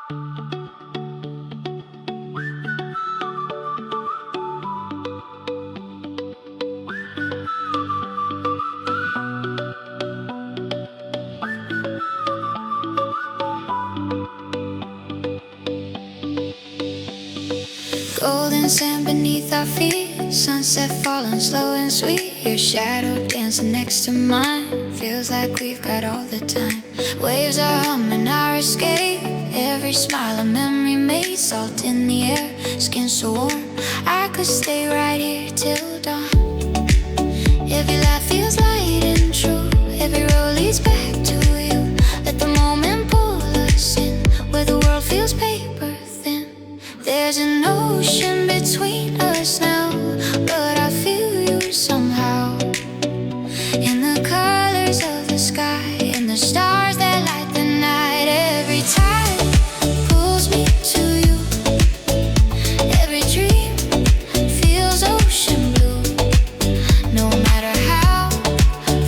Golden sand beneath our feet, sunset falling slow and sweet. Your shadow dancing next to mine, feels like we've got all the time. Waves are humming our escape, every smile a memory made. Salt in the air, skin so warm, I could stay right here till dawn. Every laugh feels light and true, every road leads back to you. Let the moment pull us in, where the world feels paper thin. There's an ocean between us now, but I feel you somehow. In the colors of the sky, in the stars that light the night. Every tide pulls me to you, every dream feels ocean blue. No matter how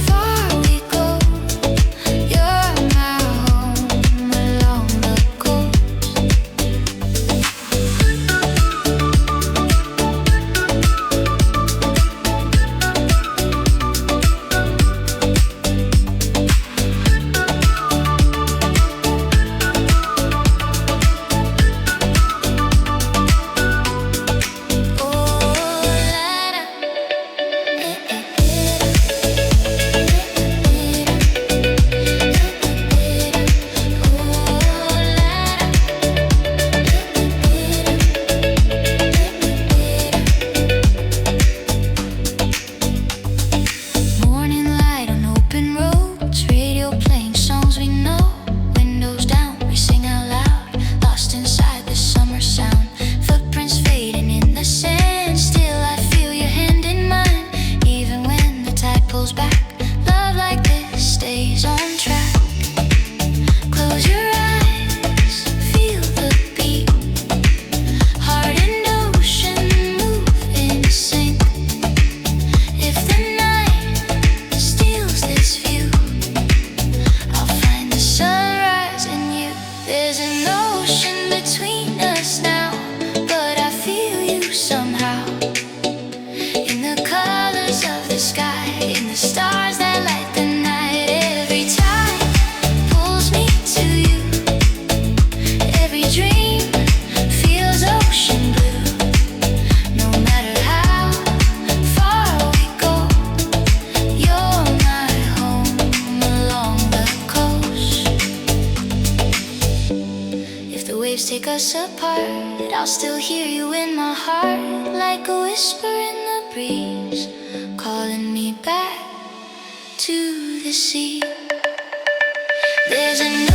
far we go, you're my home along the coast. Morning light on open roads, radio playing songs we know. Windows down, we sing out loud, lost inside the summer sound. Footprints fading in the sand, still I feel your hand in mine. Even when the tide pulls back, love like this stays on track. Close your eyes, feel the beat. Heart and ocean move in sync. If the night steals this view, I'll find the sunrise in you. There's an ocean between us now, but I feel you somehow. In the colors of the sky, in the stars that light the night. Every tide pulls me to you, every dream feels ocean blue. No matter how far we go, you're my home along the coast. If the waves take us apart, I'll still hear you in my heart, like a whisper in the breeze, calling me back to the sea. There's an